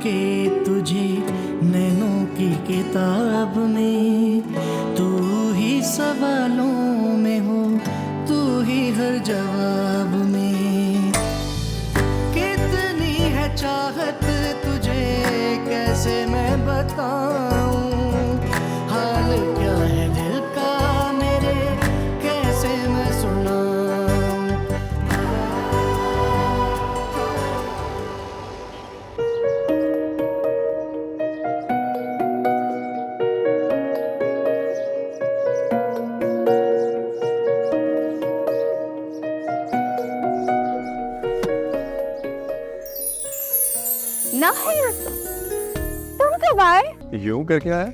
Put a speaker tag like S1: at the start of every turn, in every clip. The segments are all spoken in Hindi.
S1: के तुझे नैनों की किताब में, तू ही सवालों में हो, तू ही हर जवाब में। कितनी है चाहत तुझे कैसे मैं बताऊं, हाल क्या है दिल का मेरे कैसे मैं सुनाऊं।
S2: नहीं, तुम कब आए?
S3: यूं करके आया?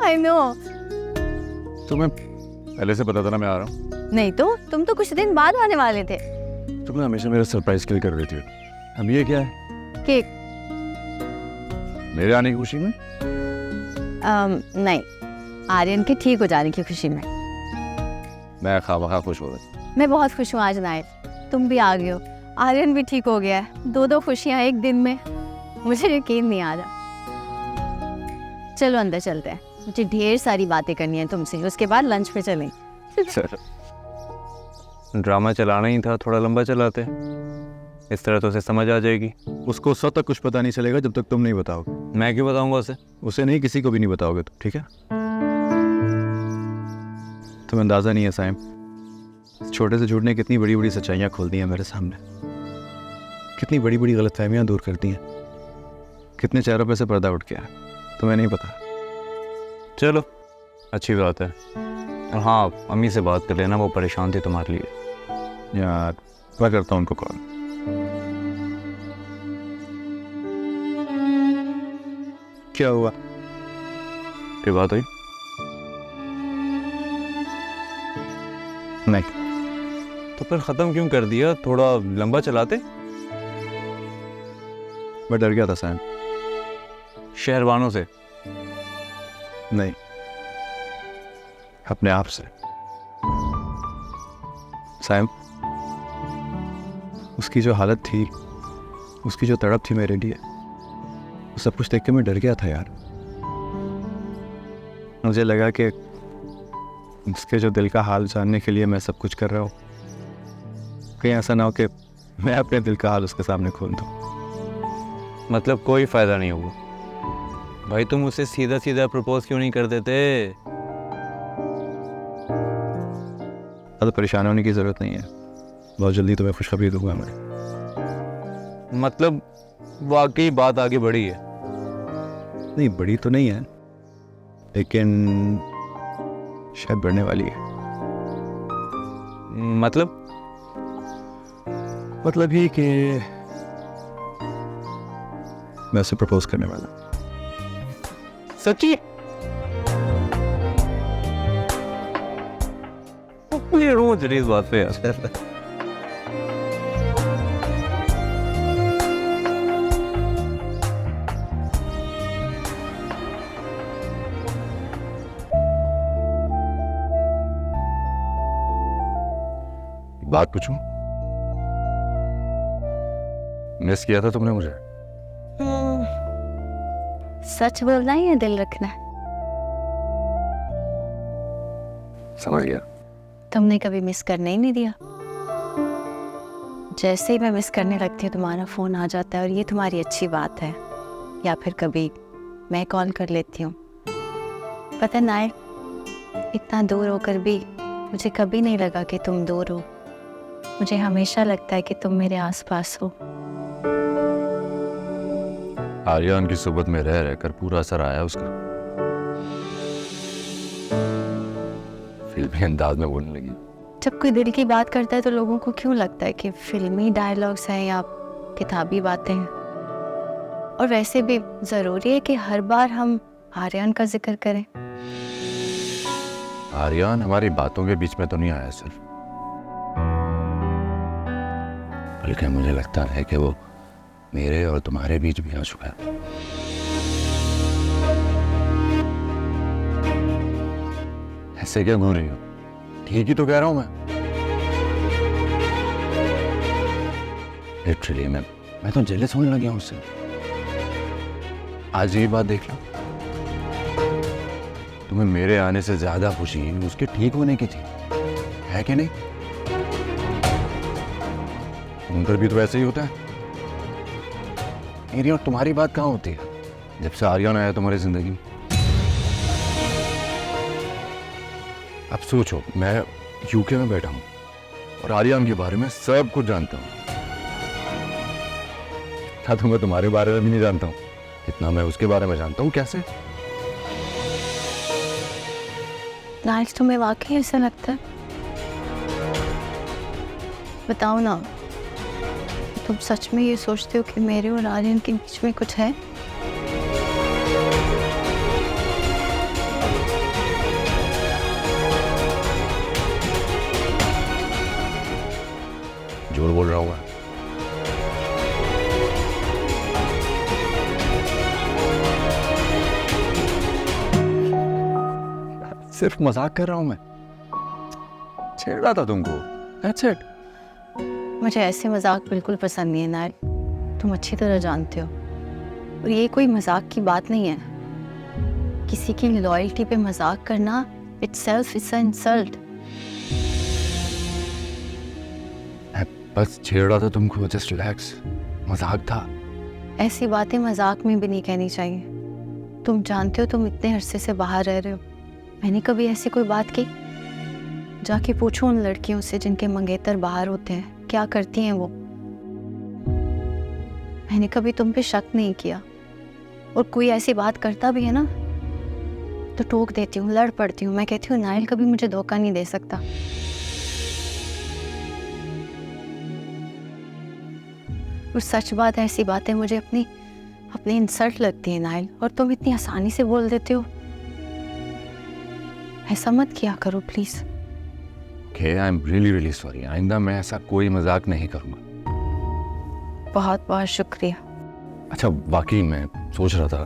S2: I know.
S3: तुम्हें पहले से पता था ना मैं आ रहा हूँ?
S2: नहीं तो तुम तो कुछ दिन बाद आने वाले थे।
S3: तुम हमेशा मेरा सरप्राइज किल कर रही थी। अब ये क्या है?
S2: केक।
S3: मेरे आने की खुशी में?
S2: नहीं, आर्यन के ठीक हो जाने की खुशी में।
S3: मैं खामखा खुश हो रहा।
S2: मैं बहुत खुश हूँ आज नाइट, तुम भी आ गए हो, आर्यन भी ठीक हो गया है। दो खुशियाँ एक दिन में, मुझे यकीन नहीं आ रहा। चलो अंदर चलते हैं, मुझे ढेर सारी बातें करनी है तुमसे, उसके बाद लंच पे चलें।
S4: ड्रामा चलाना ही था, थोड़ा लंबा चलाते हैं, इस तरह तो उसे समझ आ जाएगी।
S3: उसको उस वक्त तक कुछ पता नहीं चलेगा जब तक तुम नहीं बताओगे।
S4: मैं क्यों बताऊंगा उसे?
S3: उसे नहीं, किसी को भी नहीं बताओगे तुम, ठीक है? तुम्हें अंदाजा नहीं है साइम, छोटे से झूठ ने कितनी बड़ी बड़ी सच्चाइयाँ खोल दी हैं मेरे सामने, कितनी बड़ी बड़ी गलतफहमियाँ दूर कर दी हैं, कितने चेहरों पे से पर्दा उठ गया, तुम्हें नहीं पता।
S4: चलो अच्छी बात है। और हाँ, अम्मी से बात कर लेना, वो परेशान थी तुम्हारे लिए।
S3: यार मैं करता हूँ उनको कॉल। क्या हुआ?
S4: कोई बात हुई?
S3: नहीं।
S4: तो फिर ख़त्म क्यों कर दिया? थोड़ा लंबा चलाते।
S3: मैं डर गया था साइम।
S4: शहरवानों से
S3: नहीं, अपने आप से। साइम, उसकी जो हालत थी, उसकी जो तड़प थी मेरे लिए, वो सब कुछ देख के मैं डर गया था यार। मुझे लगा कि उसके जो दिल का हाल जानने के लिए मैं सब कुछ कर रहा हूँ, कहीं ऐसा ना हो कि मैं अपने दिल का हाल उसके सामने खोल दूँ।
S4: मतलब कोई फ़ायदा नहीं होगा भाई, तुम उसे सीधा सीधा प्रपोज क्यों नहीं कर देते?
S3: ज़्यादा परेशान होने की ज़रूरत नहीं है, बहुत जल्दी तुम्हें खुशखबरी दूंगा मैं।
S4: मतलब वाकई बात आगे बढ़ी है?
S3: नहीं, बड़ी तो नहीं है, लेकिन शायद बढ़ने वाली है। मतलब ये कि मैं उसे प्रपोज करने वाला हूं।
S4: सच्ची? ये रोज इस बात पे यार।
S3: बात पूछूं? मिस किया था तुमने मुझे?
S2: सच बोलना ही है दिल रखना है।
S3: समझ गया।
S2: तुमने कभी मिस करने ही नहीं दिया। जैसे ही मैं मिस करने लगती हूँ तुम्हारा फ़ोन आ जाता है, और ये तुम्हारी अच्छी बात है। या फिर कभी मैं कॉल कर लेती हूँ। पता ना, इतना दूर होकर भी मुझे कभी नहीं लगा कि तुम दूर हो। मुझे हमेशा लगता है कि तुम मेरे आसपास हो।
S3: आर्यन की सोबत में रह रहकर पूरा असर आया उसका। फिल्मी अंदाज में बोलने लगी।
S2: जब कोई दिल की बात करता है तो लोगों को क्यों लगता है कि फिल्मी डायलॉग्स हैं या किताबी बातें हैं। और वैसे भी ज़रूरी है कि हर बार हम आर्यन का जिक्र करें।
S3: आर्यन हमारी बातों के बीच में तो नहीं आया सिर्फ, बल्कि मुझे लगता है कि वो मेरे और तुम्हारे बीच भी आ चुका है। ऐसे क्या घूम रही हो? ठीक ही तो कह रहा हूं मैं। लिटरली मैं तो जेलस होने लग गया हूं उससे।
S5: आज ये बात देख लो, तुम्हें मेरे आने से ज्यादा खुशी उसके ठीक होने की थी, है कि नहीं? उनकर भी तो ऐसे ही होता है। मेरी और तुम्हारी बात कहाँ होती है जब से आर्यन आया तुम्हारी जिंदगी में? अब सोचो, मैं यूके में बैठा हूं और आर्यन के बारे में सब कुछ जानता हूं। क्या तो मैं तुम्हारे बारे में भी नहीं जानता हूं, इतना मैं उसके बारे में जानता हूं। कैसे?
S2: नाइल, तुम्हें वाकई ऐसा लगता है? बताओ ना, तुम सच में ये सोचते हो कि मेरे और आर्यन के बीच में कुछ है?
S5: झूठ बोल रहा हूं मैं? सिर्फ मजाक कर रहा हूं मैं, छेड़ा था तुमको। That's it.
S2: मुझे ऐसे मजाक बिल्कुल पसंद नहीं है नाइल, तुम अच्छी तरह जानते हो। और ये कोई मजाक की बात नहीं है। किसी की लॉयल्टी पे मजाक करना itself is an insult।
S5: मैं बस छेड़ा था तुमको, जस्ट रिलैक्स, मजाक था।
S2: ऐसी बातें मजाक में भी नहीं कहनी चाहिए। तुम जानते हो तुम इतने अरसे से बाहर रह रहे हो, मैंने कभी ऐसी कोई बात की? जाके पूछो उन लड़कियों से जिनके मंगेतर बाहर होते हैं, क्या करती हैं वो। मैंने कभी तुम पे शक नहीं किया, और कोई ऐसी बात करता भी है ना तो टोक देती हूँ, लड़ पड़ती हूँ। मैं कहती हूँ नाइल कभी मुझे धोखा नहीं दे सकता। और सच बात है, ऐसी बातें मुझे अपनी इंसल्ट लगती है नाइल, और तुम इतनी आसानी से बोल देते हो। ऐसा मत किया करो please.
S5: Okay, I'm really really sorry. आइंदा मैं ऐसा कोई मजाक नहीं करूंगा।
S2: बहुत बहुत शुक्रिया।
S5: अच्छा, वाकई मैं सोच रहा था,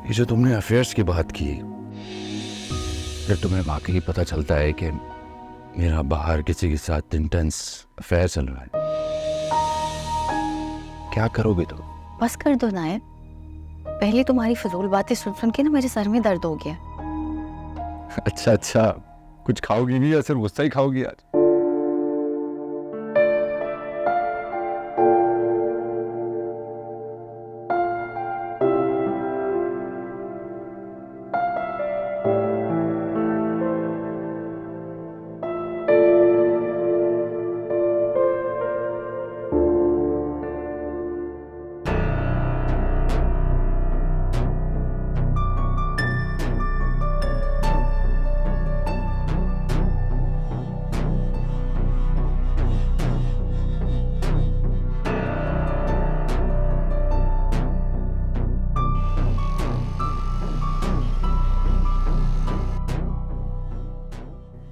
S5: ये जो तुमने अफेयर्स की बात की, फिर तुम्हें वाकई पता चलता है कि मेरा बाहर किसी के साथ इंटेंस अफेयर चल रहा है, क्या करोगे तुम?
S2: बस कर दो नायब, पहले तुम्हारी फजूल बातें सुन सुन के ना मेरे सर में दर्द हो गया।
S5: अच्छा अच्छा, कुछ खाओगी नहीं या सिर्फ गुस्सा ही खाओगी आज?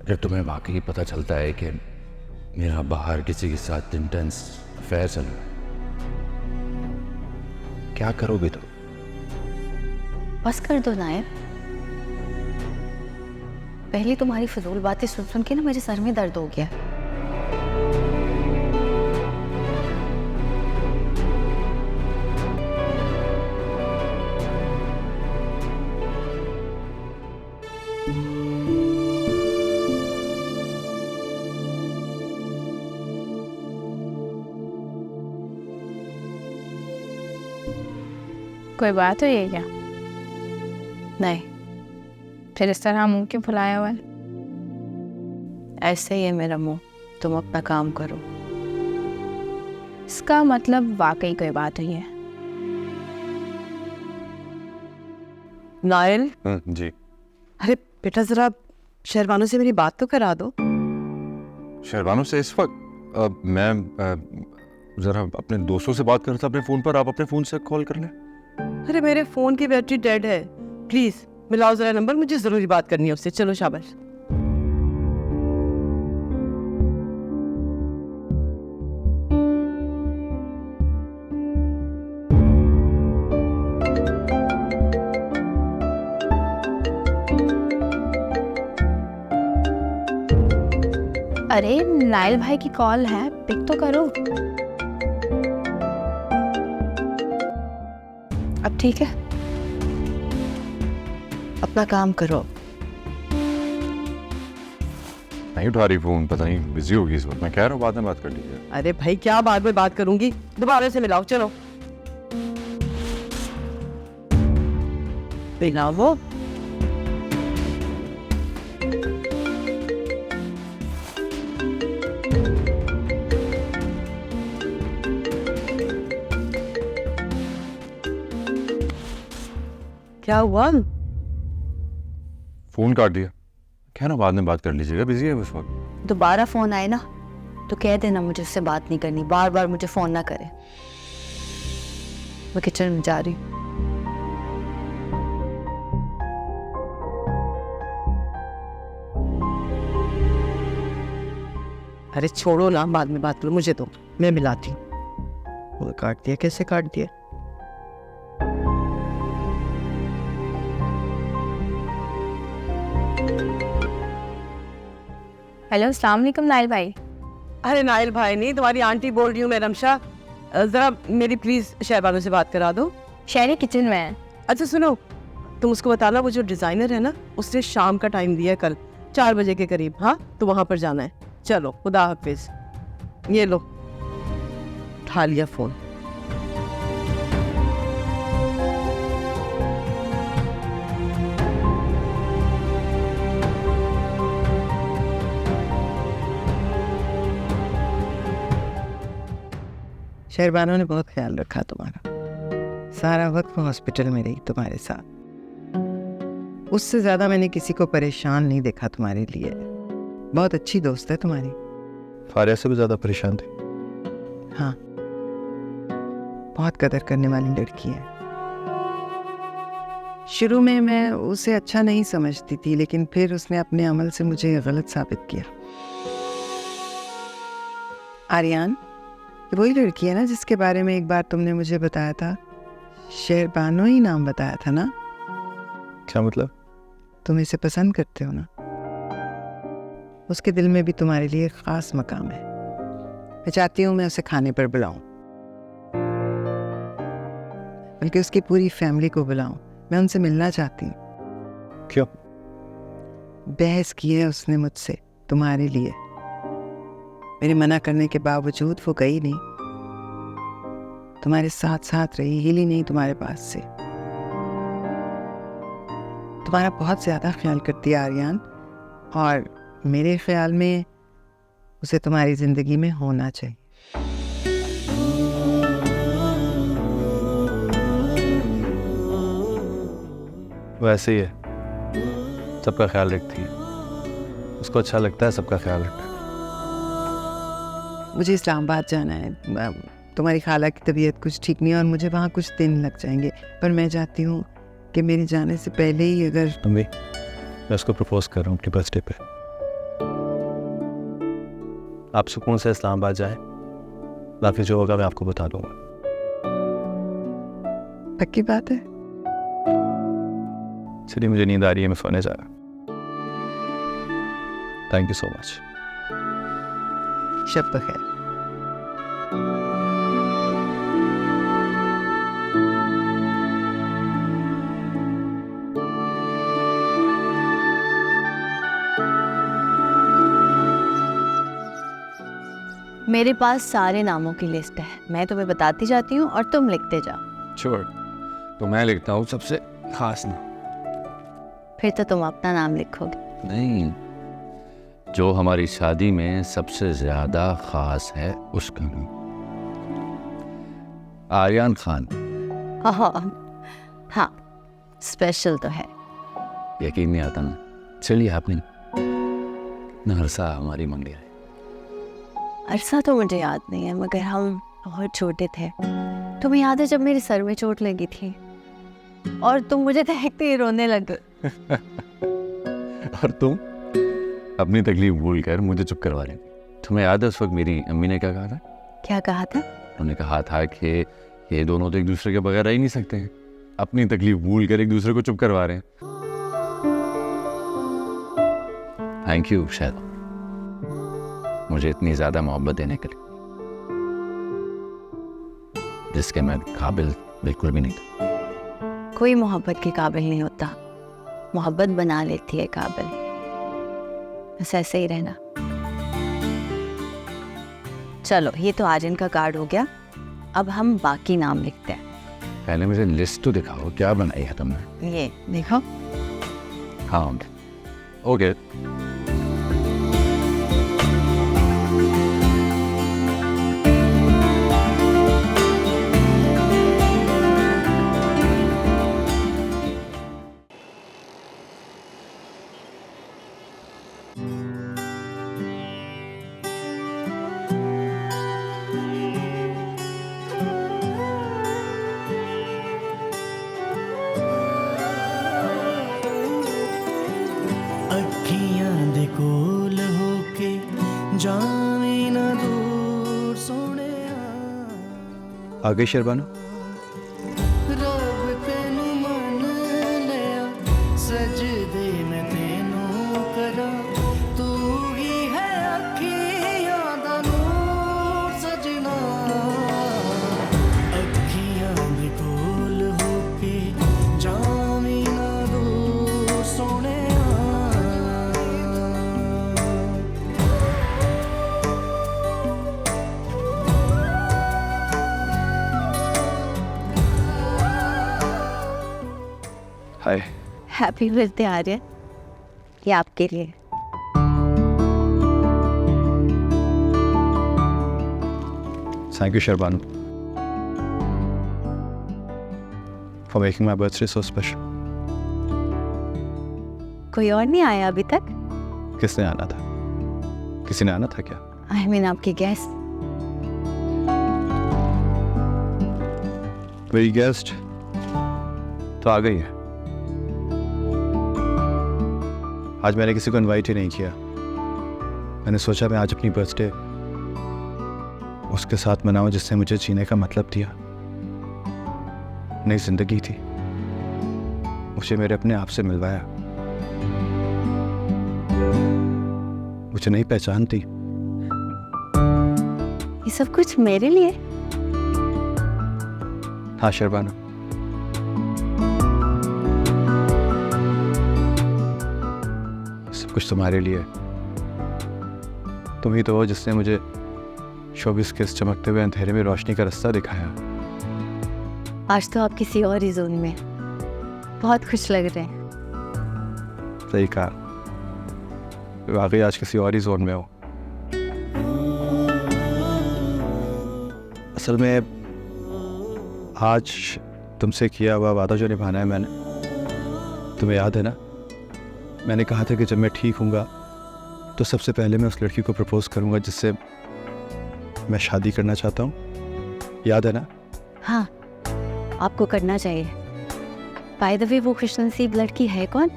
S5: जब तुम्हें वाकई पता चलता है कि मेरा बाहर किसी के साथ इंटेंस अफेयर चल रहा है, क्या करोगे तुम?
S2: बस कर दो नायब, पहले तुम्हारी फजूल बातें सुन सुन के ना मेरे सर में दर्द हो गया।
S6: कोई बात हुई है क्या?
S2: नहीं,
S6: फिर इस तरह मुंह क्यों फुलाया हुआ है?
S2: ऐसे ही है मेरा मुंह, तुम अपना काम करो।
S6: इसका मतलब वाकई कोई बात हुई है।
S7: नायल,
S5: जी।
S7: अरे बेटा जरा शहरबानों से मेरी बात तो करा दो।
S5: शहरबानों से इस वक्त मैं जरा अपने दोस्तों से बात कर रहा था अपने फ़ोन पर, आप अपने फ़ोन से कॉल कर लें।
S7: अरे मेरे फोन की बैटरी डेड है, प्लीज मिलाओ जरा नंबर, मुझे जरूरी बात करनी है उससे। चलो शाबाश।
S6: अरे नाइल भाई की कॉल है, पिक तो करो।
S2: अब ठीक है, अपना काम करो।
S5: नहीं उठा रही फोन, पता नहीं बिजी होगी इस वक्त। मैं कह रहा हूँ बाद में बात कर लीजिए।
S7: अरे भाई क्या बाद में बात करूंगी, दोबारा से मिलाओ, चलो मिलाओ। क्या हुआ?
S5: फोन काट दिया। कह रहा हूँ बाद में बात कर लीजिएगा, बिजी है उस वक्त।
S2: दोबारा फोन आए ना तो कह देना मुझे उससे बात नहीं करनी, बार बार मुझे फोन ना करे। मैं किचन में जा रही हूँ।
S7: अरे छोड़ो ना, बाद में बात करो, मुझे तो मैं मिलाती हूँ। वो काट दिया, कैसे काट दिया?
S6: हेलो, अस्सलाम वालेकुम नाइल भाई।
S7: अरे नाइल भाई नहीं, तुम्हारी आंटी बोल रही हूँ मैं, रमशा। जरा मेरी प्लीज शहबानों से बात करा दो।
S6: शहरी किचन में है।
S7: अच्छा सुनो, तुम उसको बताना वो जो डिजाइनर है ना, उसने शाम का टाइम दिया है कल 4 बजे के करीब। हाँ तो वहां पर जाना है। चलो खुदा हाफिज। ये लो, उठा लिया फोन। शहरबानों ने बहुत ख्याल रखा तुम्हारा, सारा वक्त वो हॉस्पिटल में रही तुम्हारे साथ। उससे ज्यादा मैंने किसी को परेशान नहीं देखा तुम्हारे लिए। बहुत अच्छी दोस्त है तुम्हारी।
S3: फारिया से भी ज़्यादा परेशान थी।
S7: हाँ, बहुत कदर करने वाली लड़की है। शुरू में मैं उसे अच्छा नहीं समझती थी, लेकिन फिर उसने अपने अमल से मुझे गलत साबित किया। आर्यान, ये वही लड़की है ना जिसके बारे में एक बार तुमने मुझे बताया था? शहरबानो ही नाम बताया था ना?
S3: क्या मतलब?
S7: तुम इसे पसंद करते हो ना? उसके दिल में भी तुम्हारे लिए एक खास मकाम है। मैं चाहती हूँ मैं उसे खाने पर बुलाऊं, बल्कि उसकी पूरी फैमिली को बुलाऊं। मैं उनसे मिलना चाहती हूँ।
S3: क्यों?
S7: बहस की है उसने मुझसे तुम्हारे लिए। मेरे मना करने के बावजूद वो गई नहीं, तुम्हारे साथ साथ रही, हिली नहीं तुम्हारे पास से। तुम्हारा बहुत ज्यादा ख्याल करती है आर्यान, और मेरे ख्याल में उसे तुम्हारी जिंदगी में होना चाहिए।
S3: वैसे ही है, सबका ख्याल रखती है। उसको अच्छा लगता है सबका ख्याल रखना।
S7: मुझे इस्लामाबाद जाना है। तुम्हारी खाला की तबीयत कुछ ठीक नहीं है और मुझे वहाँ कुछ दिन लग जाएंगे, पर मैं चाहती हूँ कि मेरे जाने से पहले ही अगर
S3: अम्मी, मैं उसको प्रपोज कर रहा हूँ अपने बर्थडे पे। आप सुकून से इस्लामाबाद जाएं, बाकी जो होगा मैं आपको बता दूंगा।
S7: पक्की बात है?
S3: चलिए, मुझे नींद आ रही है, मैं सोने जा रहा हूँ। Thank you so much.
S7: शब बखैर।
S2: मेरे पास सारे नामों की लिस्ट है, मैं तुम्हें बताती जाती हूँ और तुम लिखते जाओ।
S5: श्योर, तो मैं लिखता हूँ सबसे खास नाम।
S2: फिर तो तुम अपना नाम लिखोगे।
S5: नहीं, जो हमारी शादी में सबसे ज्यादा खास है उसका नाम आर्यान खान।
S2: हाँ, स्पेशल तो है।
S5: यकीन नहीं आता ना। चलिए, आपने नरसा हमारी मंगनी है।
S2: अरसा तो मुझे याद नहीं है, मगर हम बहुत छोटे थे। तुम्हें याद है जब मेरे सर में चोट लगी थी और तुम मुझे देखते ही रोने लगे।
S5: और तुम अपनी तकलीफ भूल कर मुझे चुप करवा रहे। तुम्हें याद है उस वक्त मेरी अम्मी ने क्या कहा था?
S2: क्या कहा था?
S5: उन्होंने कहा था कि ये दोनों तो एक दूसरे के बगैर रह ही नहीं सकते हैं, अपनी तकलीफ भूल कर एक दूसरे को चुप करवा रहे हैं। थैंक यू शायद मुझे इतनी ज्यादा मोहब्बत देने के लिए, जिसके मैं काबिल बिल्कुल भी नहीं था।
S2: कोई मोहब्बत के काबिल नहीं होता, मोहब्बत बना लेती है काबिल। बस ऐसे ही रहना। चलो, ये तो आर्यन का कार्ड हो गया, अब हम बाकी नाम लिखते हैं।
S5: पहले मुझे लिस्ट तो दिखाओ, क्या बनाई है तुमने?
S2: ये देखो।
S5: हाँ, ओके।
S1: ਅੱਖੀਆਂ ਦੇ ਕੋਲ ਹੋ ਕੇ ਜਾਵੇਂ ਨਾ ਦੂਰ ਸੋਹਣਿਆ
S3: आ गई शर्बानो?
S1: ਰੱਬ ਤੈਨੂੰ ਮੰਨ ਲਿਆ ਸਜਦੇ ਮੈਂ ਤੈਨੂੰ ਕਰਾਂ ਤੂੰ ਹੀ ਹੈ ਅੱਖੀਆਂ ਦਾ ਨੂਰ ਸਜਣਾ ਅੱਖੀਆਂ ਦੇ ਕੋਲ ਹੋ ਕੇ ਜਾਵੇਂ ਨਾ ਦੂਰ ਸੋਹਣਿਆ
S3: हाय।
S2: हैप्पी बर्थडे आर्यन, ये आपके लिए।
S3: Thank you Sharbano for making my birthday so special.
S2: कोई और नहीं आया अभी तक?
S3: किसने आना था? किसी ने आना था क्या?
S2: आई मीन आपके गेस्ट।
S3: मेरी गेस्ट तो आ गई है। आज मैंने किसी को इनवाइट ही नहीं किया। मैंने सोचा मैं आज अपनी बर्थडे उसके साथ मनाऊं जिससे मुझे जीने का मतलब दिया। नई जिंदगी थी, मुझे मेरे अपने आप से मिलवाया। मुझे नहीं पहचानती।
S2: ये सब कुछ मेरे लिए?
S3: हाँ शर्बानो, सब कुछ तुम्हारे लिए। तुम ही तो हो जिसने मुझे शोबिस के इस चमकते हुए अंधेरे में रोशनी का रास्ता दिखाया।
S2: आज तो आप किसी और ही जोन में, बहुत खुश लग रहे हैं।
S3: सही कहा, वाकई आज किसी और ही जोन में हो। असल में आज तुमसे किया हुआ वादा जो निभाना है मैंने, तुम्हें याद है ना? मैंने कहा था कि जब मैं ठीक हूँगा तो सबसे पहले मैं उस लड़की को प्रपोज करूँगा जिससे मैं शादी करना चाहता हूँ। याद है ना?
S2: हाँ, आपको करना चाहिए। बाय द वे, वो खुशनसीब लड़की है कौन?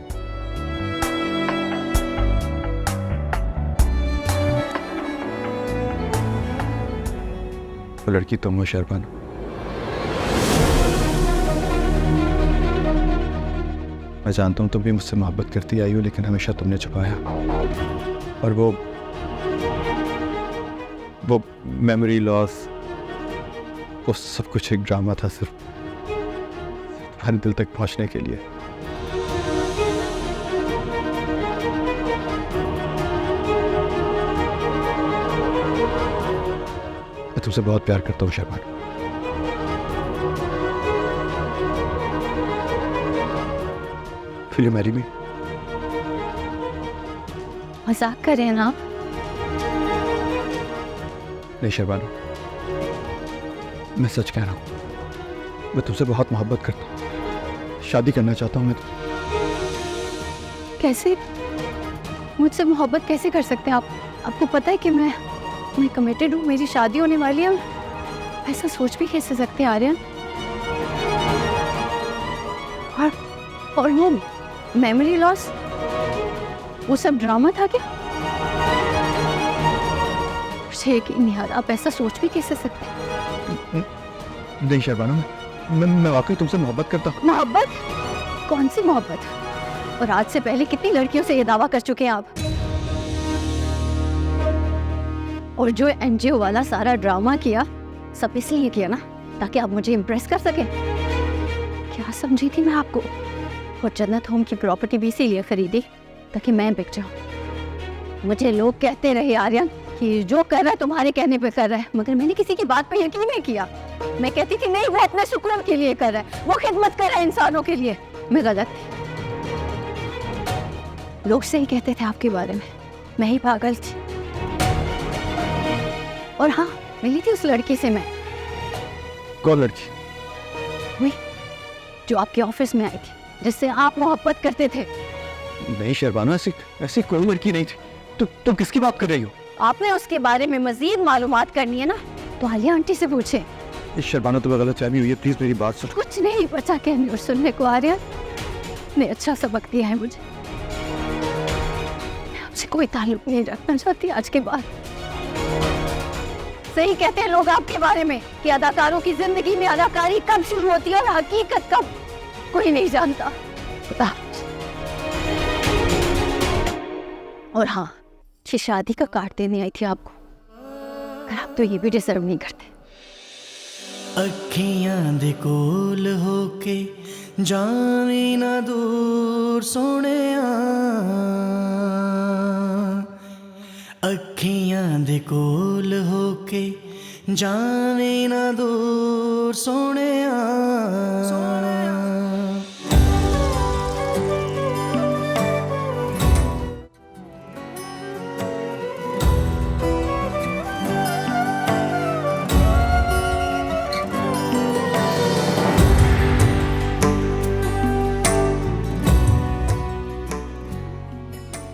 S3: वो लड़की तुम हो शर्बानो। मैं जानता हूँ तुम भी मुझसे मोहब्बत करती आई हो, लेकिन हमेशा तुमने छुपाया। और वो मेमोरी लॉस, वो सब कुछ एक ड्रामा था, सिर्फ तुम्हारे दिल तक पहुँचने के लिए। मैं तुमसे बहुत प्यार करता हूँ शर्बानो। Will you marry me?
S2: मजाक कर रहे हैं ना आप?
S3: नहीं शर्बानो, मैं सच कह रहा हूँ। मैं तुमसे बहुत मोहब्बत करता हूँ, शादी करना चाहता हूँ मैं।
S6: कैसे? मुझसे मोहब्बत कैसे कर सकते हैं आप? आपको पता है कि मैं कमिटेड हूँ, मेरी शादी होने वाली है। ऐसा सोच भी कैसे सकते हैं आर्यन? और वो मेमोरी लॉस, वो सब ड्रामा था क्या? मुझे यकीन नहीं आ रहा, आप ऐसा सोच भी कैसे सकते हैं?
S3: नहीं शर्बानो, मैं वाकई तुमसे मोहब्बत करता हूँ।
S6: मोहब्बत? कौन सी मोहब्बत? और आज से पहले कितनी लड़कियों से ये दावा कर चुके हैं आप? और जो एनजीओ वाला सारा ड्रामा किया, सब इसलिए किया ना, ताकि आप मुझे इम्प्रेस कर सकें। क्या समझी थी मैं आपको? और जन्नत होम की प्रॉपर्टी भी इसीलिए खरीदी ताकि मैं बिक जाऊं। मुझे लोग कहते रहे आर्यन कि जो कर रहा है तुम्हारे कहने पे कर रहा है, मगर मैंने किसी की बात पे यकीन नहीं किया। मैं कहती थी नहीं, वो अपने सुकून के लिए कर रहा है, वो खिदमत कर रहा है इंसानों के लिए। मैं गलत थी। लोग सही कहते थे आपके बारे में, मैं ही पागल थी। और हाँ, मिली थी उस लड़की से मैं,
S3: कौन लड़की?
S6: वही जो आपके ऑफिस में आई थी, जिससे आप मोहब्बत करते थे।
S3: नहीं शर्बानो, ऐसी ऐसी कोई लड़की नहीं थी। तुम किसकी बात कर रही हो?
S6: आपने उसके बारे में मजीद मालूमात करनी है ना तो आलिया आंटी से पूछे।
S3: इस शर्बानो तुम्हें गलत फहमी हुई है, प्लीज मेरी बात सुन।
S6: कुछ नहीं बचा कहने और सुनने को आर्यन ने अच्छा सबक दिया है मुझे। मैं आपसे कोई ताल्लुक नहीं रखना चाहती आज के बाद। सही कहते हैं लोग आपके बारे में कि अदाकारों की जिंदगी में अदाकारी कब शुरू होती है और हकीकत कब, कोई नहीं जानता। पता। और हाँ, ये शादी का कार्ड देने आई थी आपको, पर आप तो ये भी डिजर्व नहीं करते।
S1: अखियां दे कोल होके जावी ना दूर सोहणिया, अखियां दे कोल होके जावी ना दूर सोहणिया।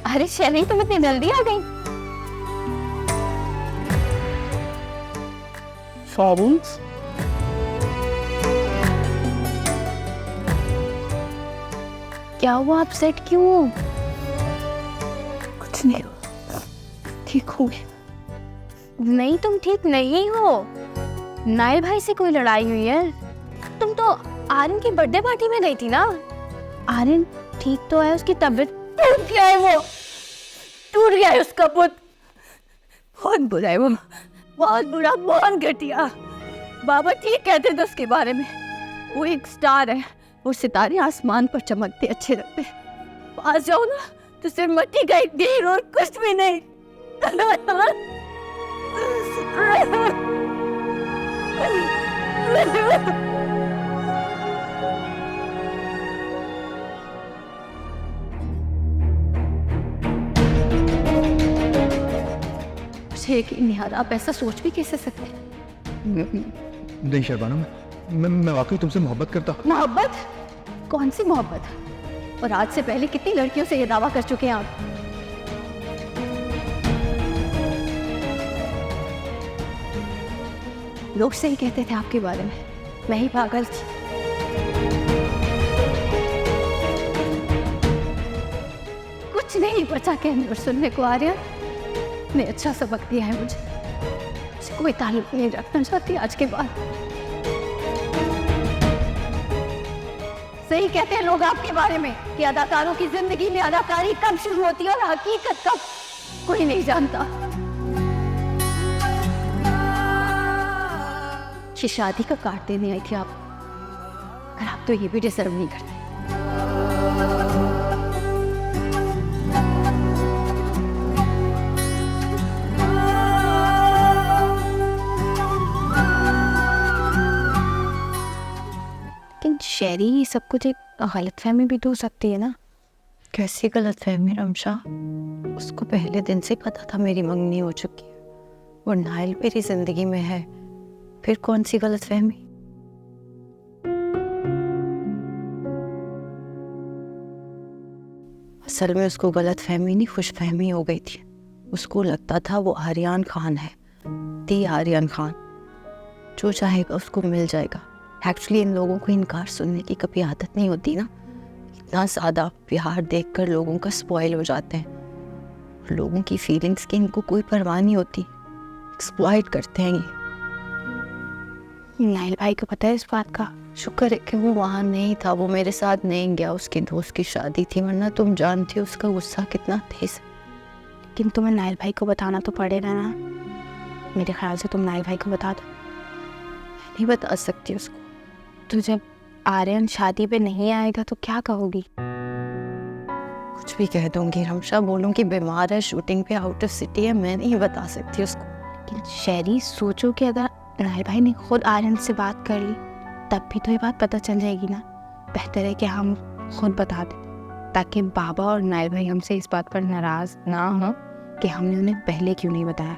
S6: अरे शैली, तुम इतनी जल्दी आ गई?
S2: फॉर्म्स
S6: क्या हुआ, अपसेट क्यों हो?
S2: कुछ नहीं, ठीक हूँ।
S6: नहीं, तुम ठीक नहीं हो। नाइल भाई से कोई लड़ाई हुई है? तुम तो आर्यन की बर्थडे पार्टी में गई थी ना? आर्यन ठीक तो है, उसकी तबीयत टूट गया है, वो टूट गया है उसका पुत। बहुत बुरा है वो, बहुत बुरा, बहुत घटिया। बाबा ठीक कहते थे उसके बारे में, वो एक स्टार है, वो सितारे आसमान पर चमकते अच्छे लगते। पास जाओ ना तो सिर्फ मट्टी का एक ढेर और कुछ भी नहीं। मुझे यकीन नहीं आ रहा, आप ऐसा सोच भी कैसे सकते हैं?
S3: नहीं शर्बानो, मैं वाकई तुमसे मोहब्बत करता हूँ।
S6: मोहब्बत? कौन सी मोहब्बत? और आज से पहले कितनी लड़कियों से ये दावा कर चुके हैं आप? लोग सही कहते थे आपके बारे में, मैं ही पागल थी। कुछ नहीं बचा कहने और सुनने को। आर्यन ने अच्छा सबक दिया है मुझे कोई ताल्लुक नहीं रखना चाहती आज के बाद। सही कहते हैं लोग आपके बारे में कि अदाकारों की जिंदगी में अदाकारी कब शुरू होती है और हकीकत कब, कोई नहीं जानता। ये शादी का कार्ड देने आई थी आप, पर आप तो ये भी डिजर्व नहीं करते। लेकिन शेरी, ये सब कुछ एक गलतफहमी भी तो हो सकती है ना?
S2: कैसी गलतफहमी रमशा? उसको पहले दिन से पता था मेरी मंगनी हो चुकी है, और नाइल मेरी जिंदगी में है, फिर कौन सी गलतफहमी? असल में उसको गलतफहमी नहीं, खुशफहमी हो गई थी। उसको लगता था वो आर्यन खान है, दी आर्यन खान, जो चाहेगा उसको मिल जाएगा। एक्चुअली इन लोगों को इनकार सुनने की कभी आदत नहीं होती ना। इतना ज़्यादा प्यार देखकर लोगों का स्पॉइल हो जाते हैं। लोगों की फीलिंग्स की इनको कोई परवाह नहीं होती, एक्सप्लॉइट करते हैं ये।
S6: नाइल भाई को पता है इस बात का?
S2: शुक्र है कि वो वहाँ नहीं था, वो मेरे साथ नहीं गया, उसके दोस्त की शादी थी, वरना तुम जानती हो उसका गुस्सा कितना तेज है।
S6: लेकिन तुम्हें नाइल भाई को बताना तो पड़ेगा ना। मेरे ख्याल से तुम नाइल भाई को बता दो।
S2: नहीं बता सकती उसको।
S6: तो जब आर्यन शादी पे नहीं आएगा तो क्या कहोगी?
S2: कुछ भी कह दूंगी रमशा, बोलूंगी बीमार है, शूटिंग पे आउट ऑफ सिटी है, मैं नहीं बता सकती उसको।
S6: लेकिन शहरी सोचो कि अगर नाइल भाई ने खुद आर्यन से बात कर ली तब भी तो ये बात पता चल जाएगी ना। बेहतर है कि हम खुद बता दें ताकि बाबा और नाइल भाई हमसे इस बात पर नाराज ना हो कि हमने उन्हें पहले क्यों नहीं बताया।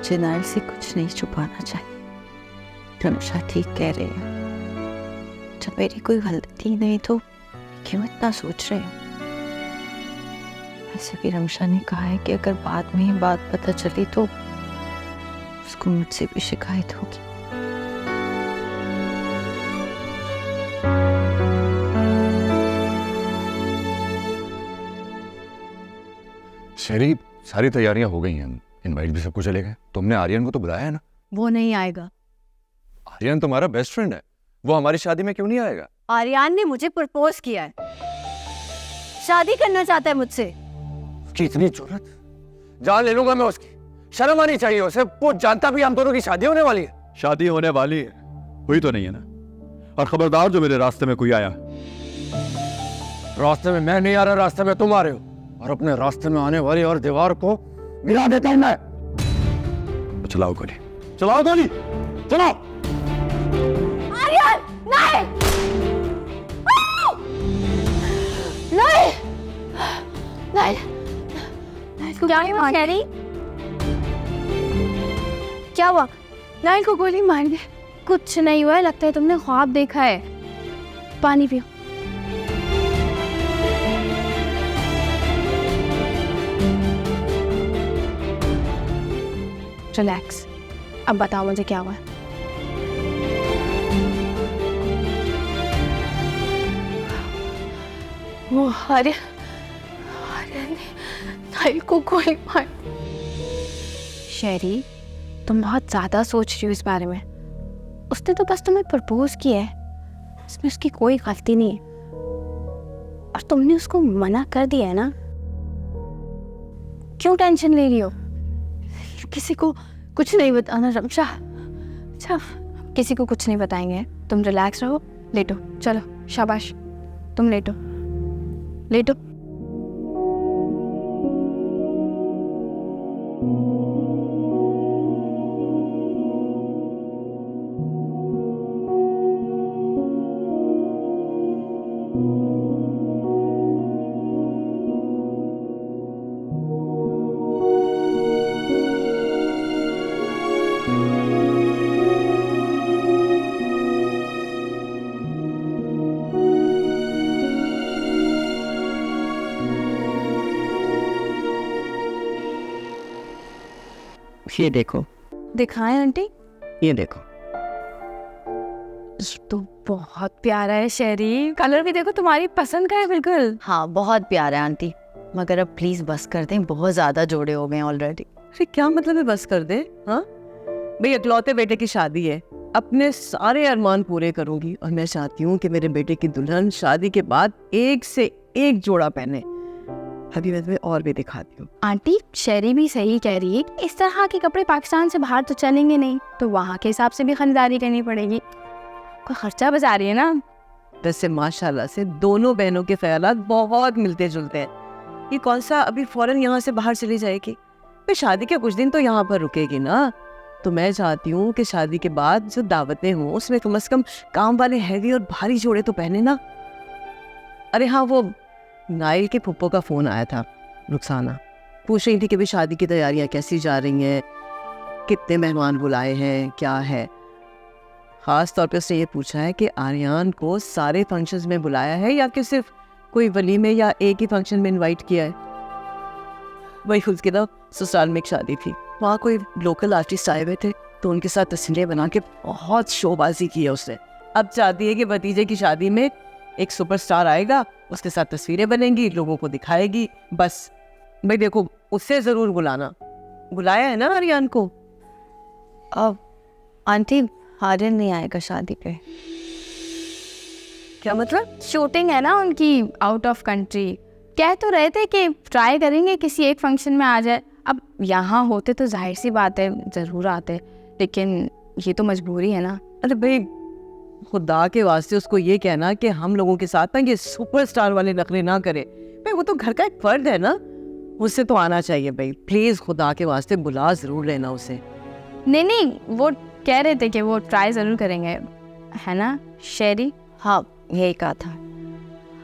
S2: मुझे नाइल से कुछ नहीं छुपाना चाहिए। रमशा ठीक कह रही है, जब मेरी कोई गलती ही नहीं तो क्यों इतना सोच रहे हो? वैसे भी रमशा ने कहा है कि अगर बाद में ही बात पता चली तो उसको मुझसे भी शिकायत होगी।
S5: शहरी, सारी तैयारियां हो गई हैं, इनवाइट भी सब कुछ चले गए। तुमने आर्यन को तो बुलाया है ना?
S8: वो नहीं आएगा।
S5: आर्यन तुम्हारा बेस्ट फ्रेंड है, वो हमारी शादी में क्यों नहीं आएगा?
S8: आर्यन ने मुझे प्रपोज किया है, शादी करना चाहता है मुझसे।
S5: उसकी इतनी जरूरत, जान ले लूंगा मैं उसकी। शर्म आनी चाहिए उसे, वो जानता भी हम दोनों की शादी होने वाली है।
S3: शादी होने वाली है, हुई तो नहीं है ना। और खबरदार जो मेरे रास्ते में कोई आया।
S5: रास्ते में मैं नहीं आ रहा, रास्ते में तुम आ रहे हो, और अपने रास्ते में आने वाली और दीवार को गिरा देता हूं मैं।
S3: तो चलाओ गोली,
S5: चलाओ गोली, चलाओ।
S6: आर्यन नहीं, नहीं, नहीं, क्या हुआ शहरी? क्या हुआ? नाइल को गोली मार दे। कुछ नहीं हुआ है, लगता है तुमने ख्वाब देखा है। पानी पियो। रिलैक्स। अब बताओ मुझे क्या हुआ है? वो आर्यन ने नाइल को गोली मार दी। शेरी, तुम बहुत ज़्यादा सोच रही हो इस बारे में। उसने तो बस तुम्हें प्रपोज किया है, इसमें उसकी कोई गलती नहीं है, और तुमने उसको मना कर दिया है ना। क्यों टेंशन ले रही हो? किसी को कुछ नहीं बताना रमशा। अच्छा, किसी को कुछ नहीं बताएंगे। तुम रिलैक्स रहो, लेटो। चलो शाबाश, तुम लेटो, लेटो।
S7: ये देखो,
S6: दिखाएं आंटी?
S7: ये देखो।
S6: तो बहुत प्यारा है शेरी, कलर भी देखो तुम्हारी पसंद का है बिल्कुल।
S2: हाँ बहुत प्यारा है आंटी, मगर अब प्लीज बस कर दें, बहुत ज्यादा जोड़े हो गए ऑलरेडी।
S8: अरे क्या मतलब है बस कर दे? हाँ भाई, इकलौते बेटे की शादी है, अपने सारे अरमान पूरे करूंगी, और मैं चाहती हूँ कि मेरे बेटे की दुल्हन शादी के बाद एक से एक जोड़ा पहने। अभी मैं तुम्हें और भी दिखाती हूँ।
S6: आंटी शेरी भी सही कह रही है, इस तरह के कपड़े पाकिस्तान से बाहर तो चलेंगे नहीं, तो वहाँ के हिसाब से भी खरीदारी करनी पड़ेगी। कोई खर्चा बचा रही है ना।
S8: वैसे माशाल्लाह से दोनों बहनों के ख्यालात बहुत मिलते जुलते हैं। ये कौन सा अभी फौरन यहाँ से बाहर चली जाएगी? फिर शादी के कुछ दिन तो यहाँ पर रुकेगी ना, तो मैं चाहती हूँ कि शादी के बाद जो दावतें हों उसमें कम से कम काम वाले हैवी और भारी जोड़े तो पहने ना। अरे हाँ, वो नाइल के फुप्पो का फ़ोन आया था, रुखसाना पूछ रही थी कि भी शादी की तैयारियां कैसी जा रही हैं, कितने मेहमान बुलाए हैं, क्या है। ख़ास तौर पे उसने ये पूछा है कि आर्यान को सारे फंक्शंस में बुलाया है या कि सिर्फ कोई वलीमे या एक ही फंक्शन में इनवाइट किया है। वही उसके ना ससुराल में एक शादी थी, वहाँ कोई लोकल आर्टिस्ट आए हुए थे तो उनके साथ तस्वीरें बना के बहुत शोबाजी की है उसने। अब चाहती है कि भतीजे की शादी में एक सुपरस्टार आएगा, उसके साथ तस्वीरें बनेंगी, लोगों को दिखाएगी। बस भाई देखो, उससे ज़रूर बुलाना। बुलाया है ना आर्यान को?
S2: अब आंटी आर्यन नहीं आएगा शादी पे।
S8: क्या मतलब?
S6: शूटिंग है ना उनकी आउट ऑफ कंट्री। कह तो रहे थे कि ट्राई करेंगे किसी एक फंक्शन में आ जाए। अब यहाँ होते तो जाहिर सी बात है ज़रूर आते, लेकिन ये तो मजबूरी है ना।
S8: अरे भाई खुदा के वास्ते उसको ये कहना कि हम लोगों के साथ ना ये सुपरस्टार वाले नखरे ना करे। भाई वो तो घर का एक फर्द है ना, उससे तो आना चाहिए। भाई प्लीज़ खुदा के वास्ते बुला ज़रूर लेना उसे।
S6: नहीं, वो कह रहे थे कि वो ट्राई ज़रूर करेंगे, है ना शेरी?
S2: हाँ, यही कहा था।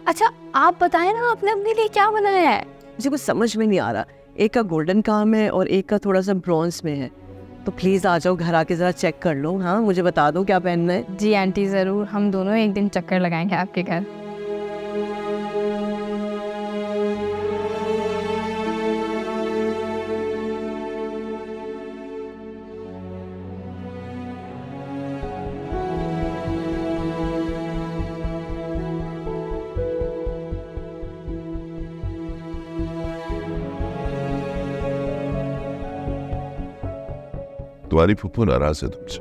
S6: अच्छा आप बताएं ना, आपने अपने लिए क्या बनाया है?
S8: मुझे कुछ समझ में नहीं आ रहा। एक का गोल्डन काम है और एक का थोड़ा सा ब्रॉन्ज में है। तो प्लीज़ आ जाओ, घर आके ज़रा चेक कर लो। हाँ, मुझे बता दो क्या पहनना है।
S6: जी आंटी ज़रूर, हम दोनों एक दिन चक्कर लगाएंगे आपके घर।
S9: तुम्हारी फुप्पो नाराज है तुमसे।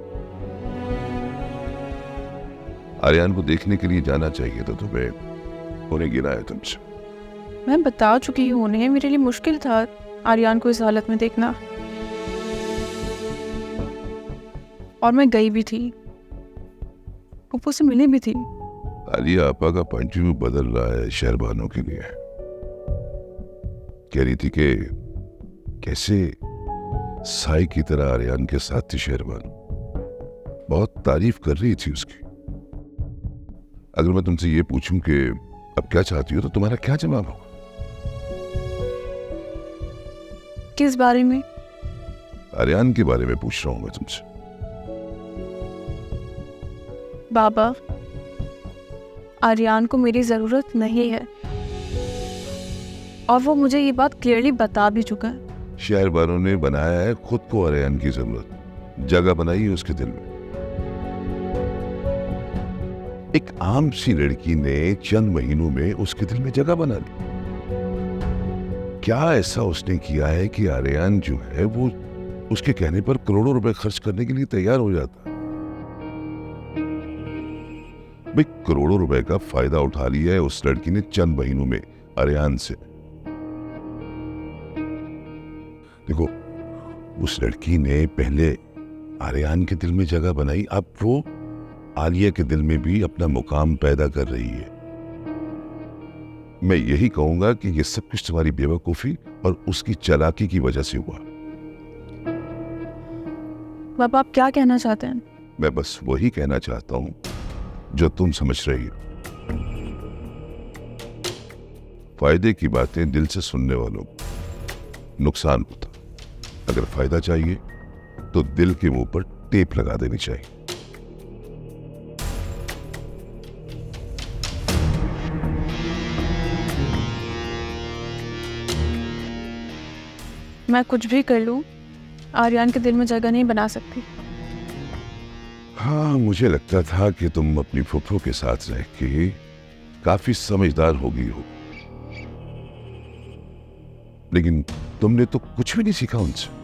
S9: आर्यान को देखने के लिए जाना चाहिए तो तुम्हें उन्हें गिरा है तुमसे।
S10: मैं बता चुकी हूँ उन्हें, मेरे लिए मुश्किल था आर्यान को इस हालत में देखना, और मैं गई भी थी, पुप्पो से मिली भी थी।
S9: आलिया आपा का पॉइंट ऑफ व्यू बदल रहा है शहरबानों के लिए। कह रही थी कि कैसे साई की तरह आर्यान के साथ थी शहरबान, बहुत तारीफ कर रही थी उसकी। अगर मैं तुमसे ये पूछूं कि अब क्या चाहती हो तो तुम्हारा क्या जवाब होगा?
S10: किस बारे में?
S9: आर्यान के बारे में पूछ रहा हूं मैं तुमसे।
S10: बाबा, आर्यान को मेरी जरूरत नहीं है, और वो मुझे ये बात क्लियरली बता भी चुका है।
S9: शहरबानों ने बनाया है खुद को आर्यान की जरूरत, जगह बनाई है उसके दिल में। एक आम सी लड़की ने चंद महीनों में उसके दिल में जगह बना ली। क्या ऐसा उसने किया है कि आर्यान जो है वो उसके कहने पर करोड़ों रुपए खर्च करने के लिए तैयार हो जाता है? भाई करोड़ों रुपए का फायदा उठा लिया है उस लड़की ने चंद महीनों में आर्यान से। देखो, उस लड़की ने पहले आर्यान के दिल में जगह बनाई, अब वो आलिया के दिल में भी अपना मुकाम पैदा कर रही है। मैं यही कहूंगा कि ये सब कुछ तुम्हारी बेवकूफी और उसकी चालाकी की वजह से हुआ।
S10: बाबा, आप क्या कहना चाहते हैं?
S9: मैं बस वही कहना चाहता हूं जो तुम समझ रही हो। फायदे की बातें दिल से सुनने वालों को नुकसान होता। अगर फायदा चाहिए तो दिल के मुंह पर टेप लगा देनी चाहिए।
S10: मैं कुछ भी कर लूं, आर्यान के दिल में जगह नहीं बना सकती।
S9: हाँ, मुझे लगता था कि तुम अपनी फुफ्फो के साथ रह के काफी समझदार हो गई हो, लेकिन तुमने तो कुछ भी नहीं सीखा उनसे।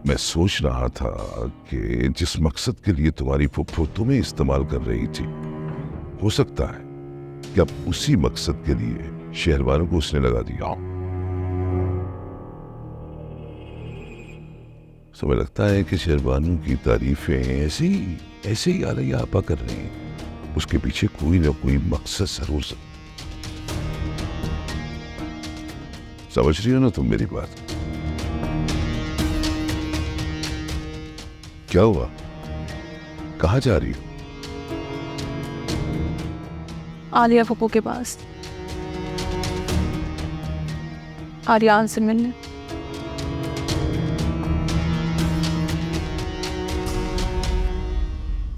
S9: मैं सोच रहा था कि जिस मकसद के लिए तुम्हारी फुफ्फो तुम्हें इस्तेमाल कर रही थी, हो सकता है कि अब उसी मकसद के लिए शहरवालों को उसने लगा दिया। समय लगता है कि शहरबानों की तारीफें ऐसे ही आलिया आपा कर रही हैं। उसके पीछे कोई ना कोई मकसद जरूर समझ रही हो ना तुम मेरी बात? क्या हुआ? कहाँ जा रही हो?
S10: आलिया फूफू के पास, आर्यान से मिलने।